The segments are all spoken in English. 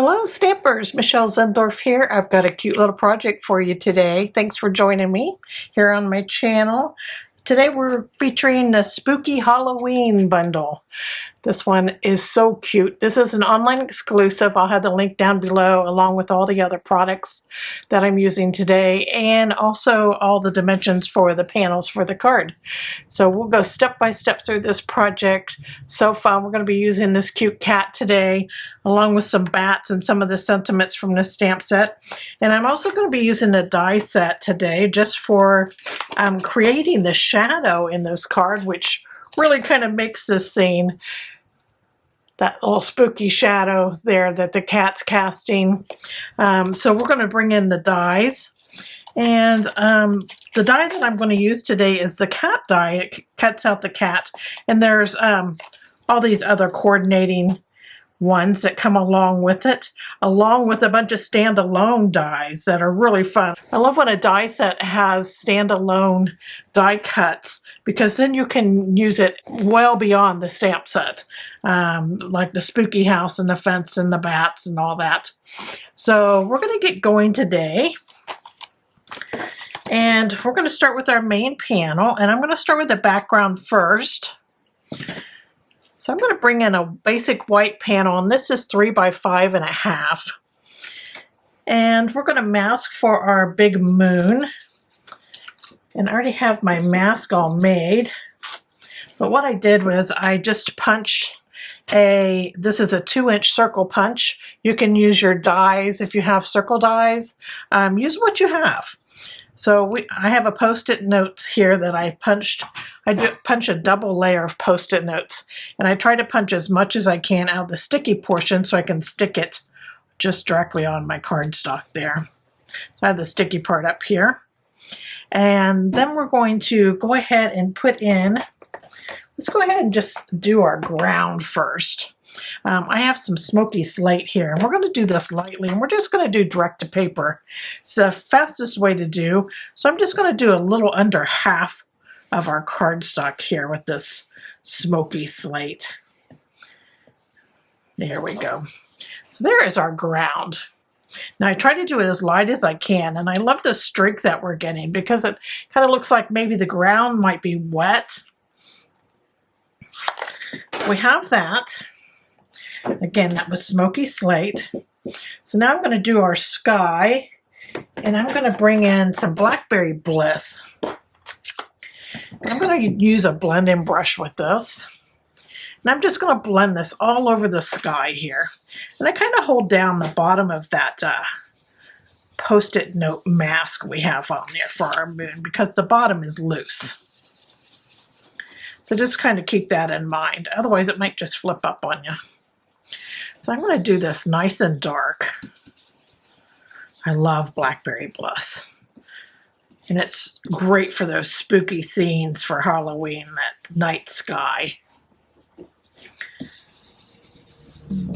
Hello Stampers, Michelle Zindorf here. I've got a cute little project for you today. Thanks for joining me here on my channel. Today we're featuring the Spooky Halloween bundle. This one is so cute. This is an online exclusive. I'll have the link down below along with all the other products that I'm using today and also all the dimensions for the panels for the card. So we'll go step by step through this project. So fun. We're going to be using this cute cat today along with some bats and some of the sentiments from this stamp set. And I'm also going to be using the die set today just for creating the shadow in this card, which really kind of makes this scene, that little spooky shadow there that the cat's casting. So we're going to bring in the dies. And the die that I'm going to use today is the cat die. It cuts out the cat. And there's all these other coordinating ones that come along with it, along with a bunch of standalone dies that are really fun. I love when a die set has standalone die cuts because then you can use it well beyond the stamp set, like the spooky house and the fence and the bats and all that. So we're going to get going today. And we're going to start with our main panel, and I'm going to start with the background first. So I'm going to bring in a basic white panel, and this is 3 by 5.5. And we're going to mask for our big moon. And I already have my mask all made. But what I did was I just punched this is a 2-inch circle punch. You can use your dies if you have circle dies. Use what you have. So I have a Post-it note here that I punched. I punch a double layer of Post-it notes, and I try to punch as much as I can out of the sticky portion so I can stick it just directly on my cardstock there. So I have the sticky part up here. And then we're going to go ahead and put in, let's go ahead and just do our ground first. I have some Smoky Slate here, and we're going to do this lightly, and we're just going to do direct to paper. It's the fastest way to do, so I'm just going to do a little under half of our cardstock here with this Smoky Slate. There we go. So there is our ground. Now I try to do it as light as I can, and I love the streak that we're getting because it kind of looks like maybe the ground might be wet. We have that. Again, that was Smoky Slate. So now I'm going to do our sky, and I'm going to bring in some Blackberry Bliss. And I'm going to use a blending brush with this. And I'm just going to blend this all over the sky here. And I kind of hold down the bottom of that Post-it note mask we have on there for our moon because the bottom is loose. So just kind of keep that in mind. Otherwise, it might just flip up on you. So I'm going to do this nice and dark. I love Blackberry Bliss. And it's great for those spooky scenes for Halloween, that night sky.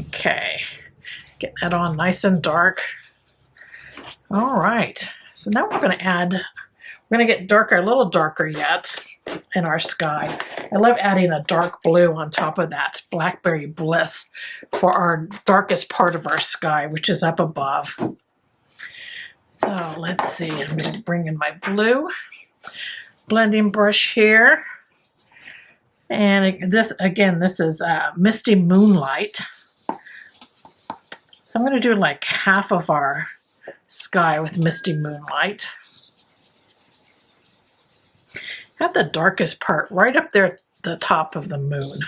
Okay, getting that on nice and dark. All right, so now we're going to get darker, a little darker yet in our sky. I love adding a dark blue on top of that Blackberry Bliss for our darkest part of our sky, which is up above. So let's see, I'm going to bring in my blue blending brush here. And this is Misty Moonlight. So I'm going to do like half of our sky with Misty Moonlight. Have the darkest part right up there at the top of the moon.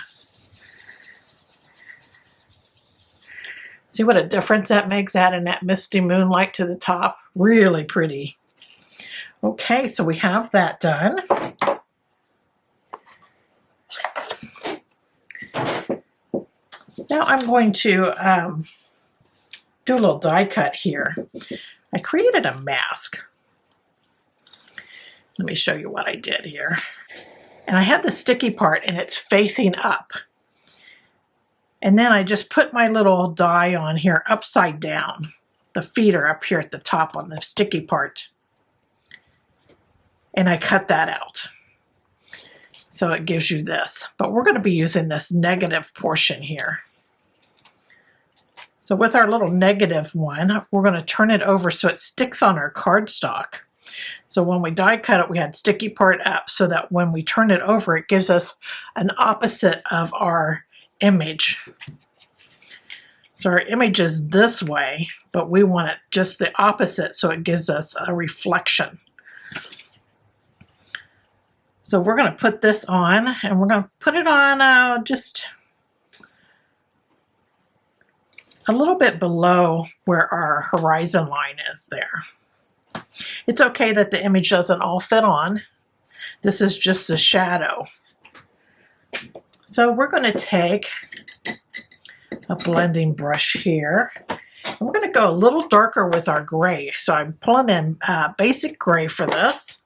See what a difference that makes, adding that Misty Moonlight to the top? Really pretty. Okay, so we have that done. Now I'm going to do a little die cut here. I created a mask. Let me show you what I did here. And I have the sticky part and it's facing up. And then I just put my little die on here upside down. The feet are up here at the top on the sticky part. And I cut that out. So it gives you this. But we're going to be using this negative portion here. So with our little negative one, we're going to turn it over so it sticks on our cardstock. So when we die cut it, we had sticky part up so that when we turn it over, it gives us an opposite of our image. So our image is this way, but we want it just the opposite so it gives us a reflection. So we're going to put this on, and we're going to put it on just a little bit below where our horizon line is there. It's okay that the image doesn't all fit on. This is just the shadow. So we're going to take a blending brush here. And we're going to go a little darker with our gray. So I'm pulling in basic gray for this.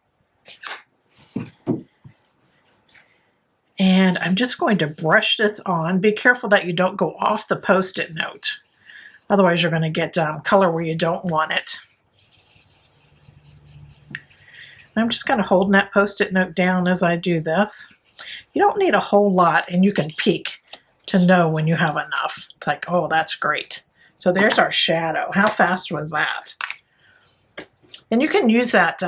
And I'm just going to brush this on. Be careful that you don't go off the Post-it note. Otherwise you're going to get color where you don't want it. I'm just kind of holding that Post-it note down as I do this. You don't need a whole lot, and you can peek to know when you have enough. It's like, oh, that's great. So there's our shadow. How fast was that? And you can use that.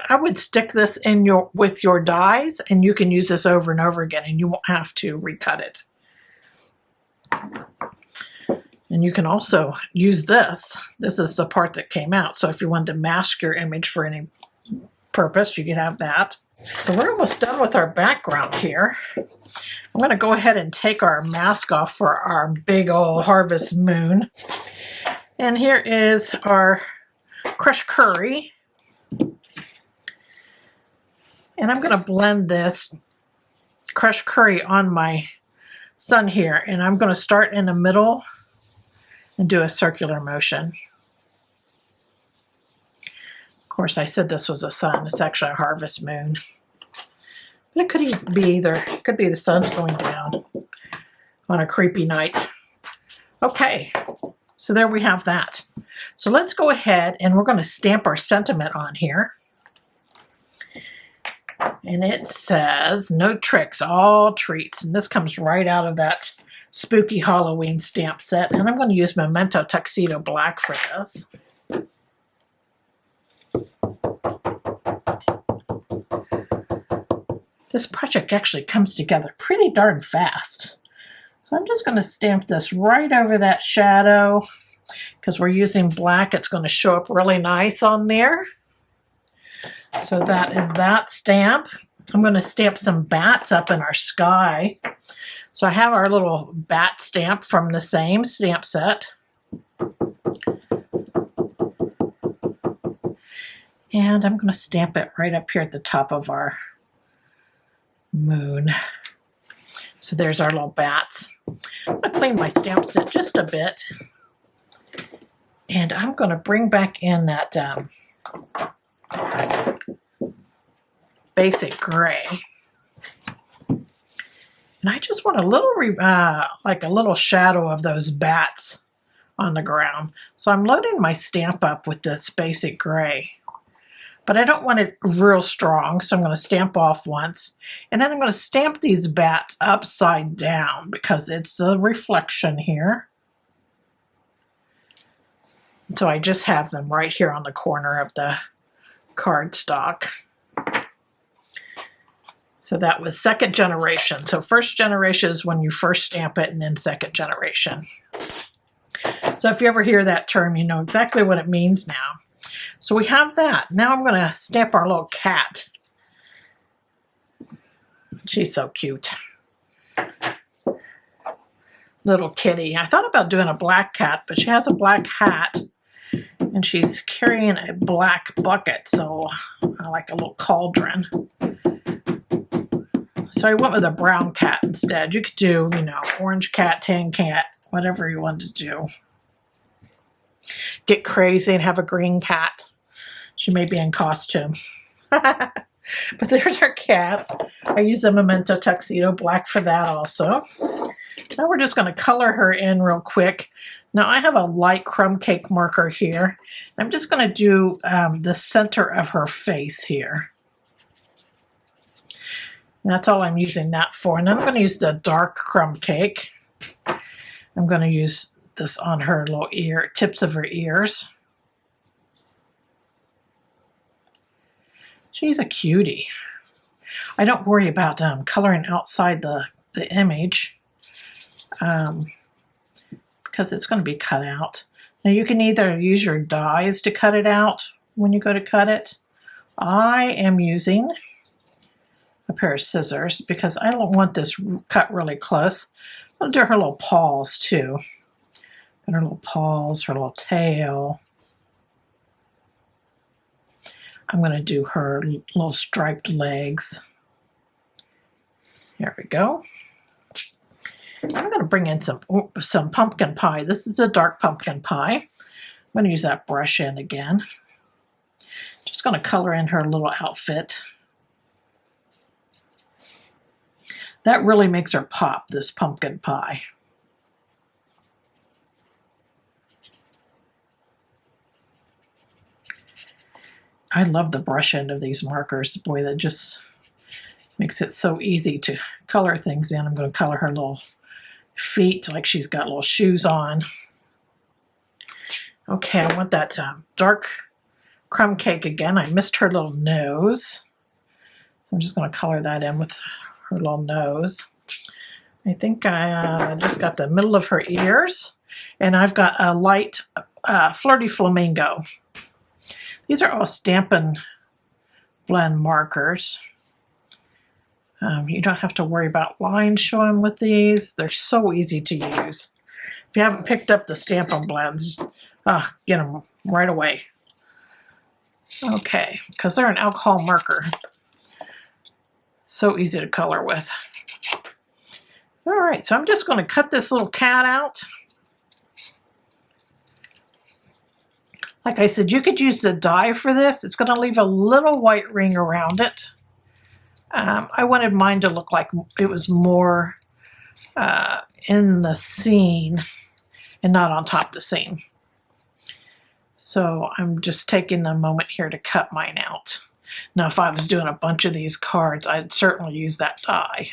I would stick this in with your dies, and you can use this over and over again, and you won't have to recut it. And you can also use this. This is the part that came out. So if you wanted to mask your image for any purpose, you can have that. So we're almost done with our background here. I'm going to go ahead and take our mask off for our big old harvest moon. And here is our crushed curry. And I'm going to blend this crushed curry on my sun here. And I'm going to start in the middle and do a circular motion. Of course, I said this was a sun. It's actually a harvest moon. But it could be either. It could be the sun's going down on a creepy night. Okay, so there we have that. So let's go ahead and we're going to stamp our sentiment on here. And it says, no tricks, all treats. And this comes right out of that Spooky Halloween stamp set. And I'm going to use Memento Tuxedo Black for this. This project actually comes together pretty darn fast. So I'm just going to stamp this right over that shadow. Because we're using black, it's going to show up really nice on there. So that is that stamp. I'm going to stamp some bats up in our sky. So I have our little bat stamp from the same stamp set. And I'm going to stamp it right up here at the top of our moon. So there's our little bats. I'm going to clean my stamp set just a bit. And I'm going to bring back in that basic gray. And I just want a little, like a little shadow of those bats on the ground. So I'm loading my stamp up with this basic gray. But I don't want it real strong, so I'm going to stamp off once. And then I'm going to stamp these bats upside down because it's a reflection here. And so I just have them right here on the corner of the cardstock. So that was second generation. So first generation is when you first stamp it, and then second generation. So if you ever hear that term, you know exactly what it means now. So we have that. Now I'm going to stamp our little cat. She's so cute. Little kitty. I thought about doing a black cat, but she has a black hat. And she's carrying a black bucket, so I like a little cauldron. So I went with a brown cat instead. You could do, you know, orange cat, tan cat, whatever you wanted to do. Get crazy and have a green cat. She may be in costume. But there's our cat. I used the Memento Tuxedo Black for that also. Now we're just going to color her in real quick. Now I have a light crumb cake marker here. I'm just going to do the center of her face here. And that's all I'm using that for. And then I'm going to use the dark crumb cake. I'm going to use this on her little ear, tips of her ears. She's a cutie. I don't worry about coloring outside the image because it's going to be cut out. Now you can either use your dies to cut it out when you go to cut it. I am using a pair of scissors because I don't want this cut really close. I'll do her little paws too. And her little paws, her little tail. I'm going to do her little striped legs. There we go. I'm going to bring in some pumpkin pie. This is a dark pumpkin pie. I'm going to use that brush in again. Just going to color in her little outfit. That really makes her pop, this pumpkin pie. I love the brush end of these markers. Boy, that just makes it so easy to color things in. I'm going to color her little feet like she's got little shoes on. Okay, I want that dark crumb cake again. I missed her little nose. So I'm just going to color that in with her little nose. I think I just got the middle of her ears. And I've got a light flirty flamingo. These are all Stampin' Blend markers. You don't have to worry about lines showing with these. They're so easy to use. If you haven't picked up the Stampin' Blends, get them right away. Okay, because they're an alcohol marker. So easy to color with. All right, so I'm just going to cut this little cat out. Like I said, you could use the die for this. It's going to leave a little white ring around it. I wanted mine to look like it was more in the scene and not on top of the scene. So I'm just taking a moment here to cut mine out. Now, if I was doing a bunch of these cards, I'd certainly use that die.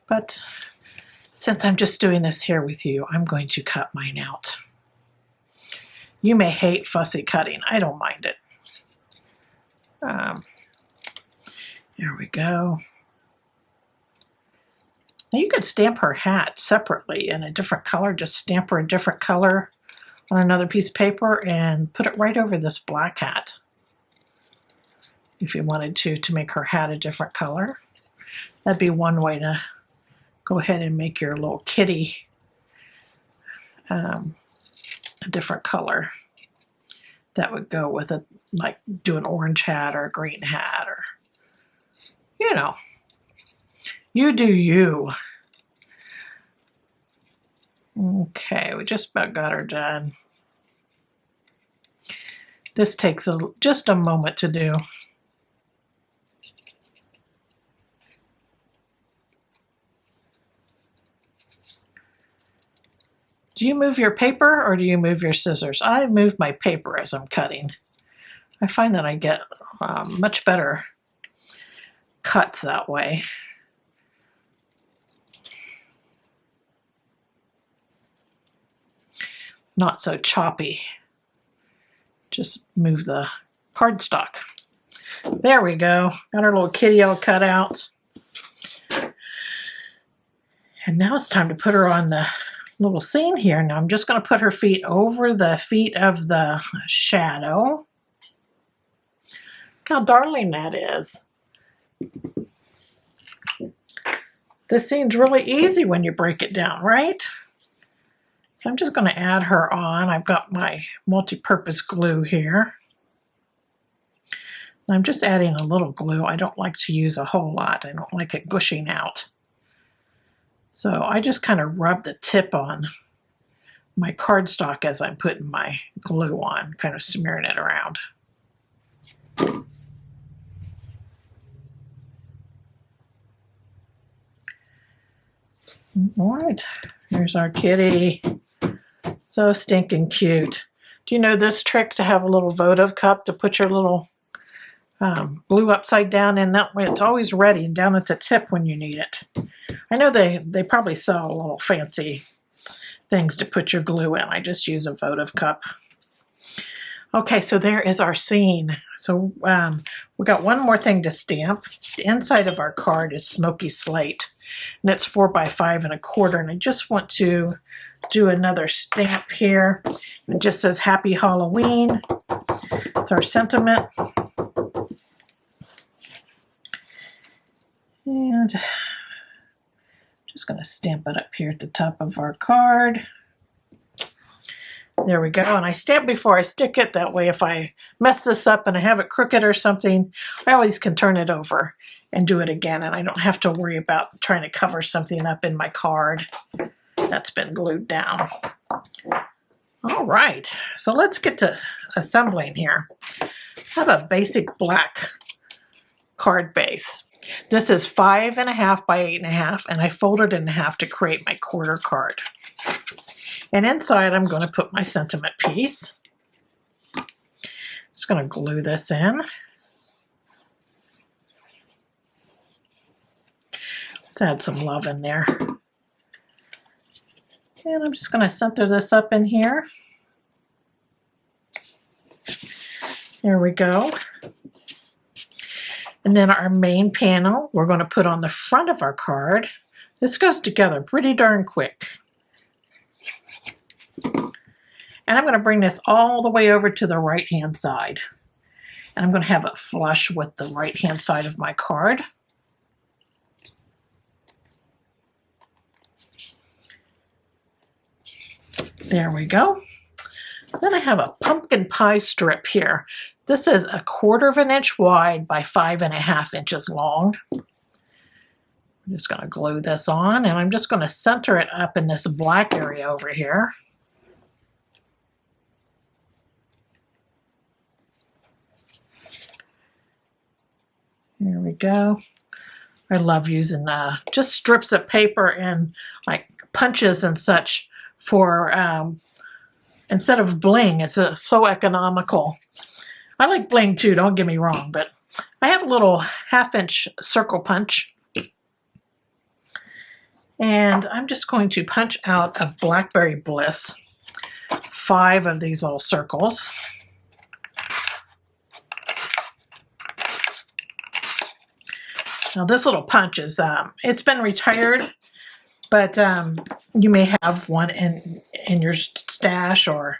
But since I'm just doing this here with you, I'm going to cut mine out. You may hate fussy cutting. I don't mind it. There we go. Now you could stamp her hat separately in a different color. Just stamp her a different color on another piece of paper and put it right over this black hat. If you wanted to make her hat a different color. That'd be one way to go ahead and make your little kitty a different color. That would go with it, like do an orange hat or a green hat, or, you know, you do you. Okay, we just about got her done. This takes just a moment to do. Do you move your paper or do you move your scissors? I move my paper as I'm cutting. I find that I get much better cuts that way. Not so choppy. Just move the cardstock. There we go. Got our little kitty all cut out. And now it's time to put her on the little scene here. Now I'm just going to put her feet over the feet of the shadow. Look how darling that is. This scene's really easy when you break it down, right? So I'm just going to add her on. I've got my multi-purpose glue here. And I'm just adding a little glue. I don't like to use a whole lot. I don't like it gushing out. So I just kind of rub the tip on my cardstock as I'm putting my glue on, kind of smearing it around. All right, here's our kitty. So stinking cute. Do you know this trick to have a little votive cup to put your little glue upside down in? That way it's always ready and down at the tip when you need it. I know they probably sell a little fancy things to put your glue in. I just use a votive cup. Okay, so there is our scene. So we got one more thing to stamp. The inside of our card is Smoky Slate, and it's 4 by 5 1/4. And I just want to do another stamp here. It just says Happy Halloween. It's our sentiment. And just going to stamp it up here at the top of our card. There we go. And I stamp before I stick it. That way if I mess this up and I have it crooked or something, I always can turn it over and do it again. And I don't have to worry about trying to cover something up in my card that's been glued down. All right. So let's get to assembling here. I have a basic black card base. This is 5 1/2 by 8 1/2, and I folded it in half to create my quarter card. And inside, I'm going to put my sentiment piece. Just going to glue this in. Let's add some love in there. And I'm just going to center this up in here. There we go. And then our main panel, we're going to put on the front of our card. This goes together pretty darn quick. And I'm going to bring this all the way over to the right-hand side. And I'm going to have it flush with the right-hand side of my card. There we go. Then I have a pumpkin pie strip here. This is 1/4 inch wide by 5 1/2 inches long. I'm just going to glue this on, and I'm just going to center it up in this black area over here. There we go. I love using just strips of paper and like punches and such for instead of bling. It's so economical. I like bling too, don't get me wrong, but I have a little 1/2 inch circle punch. And I'm just going to punch out of Blackberry Bliss 5 of these little circles. Now this little punch is, it's been retired, but you may have one in your stash, or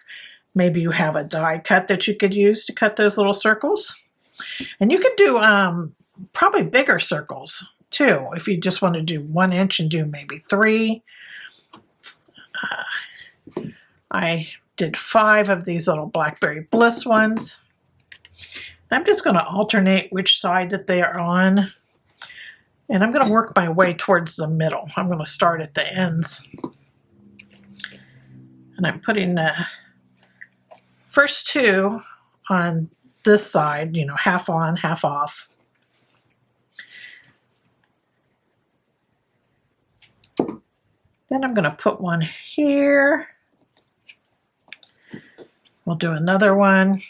maybe you have a die cut that you could use to cut those little circles. And you could do probably bigger circles too, if you just want to do 1 inch and do maybe 3. I did 5 of these little Blackberry Bliss ones. I'm just going to alternate which side that they are on. And I'm going to work my way towards the middle. I'm going to start at the ends. And I'm putting the first 2 on this side, you know, half on, half off. Then I'm going to put one here. We'll do another one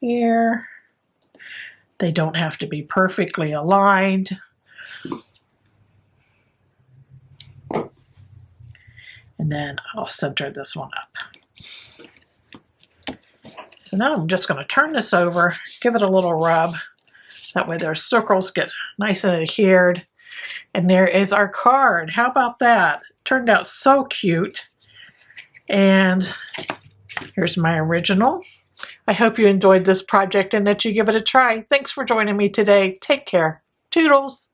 here. They don't have to be perfectly aligned. And then I'll center this one up. So now I'm just going to turn this over, give it a little rub. That way their circles get nice and adhered. And there is our card. How about that? Turned out so cute. And here's my original. I hope you enjoyed this project and that you give it a try. Thanks for joining me today. Take care. Toodles.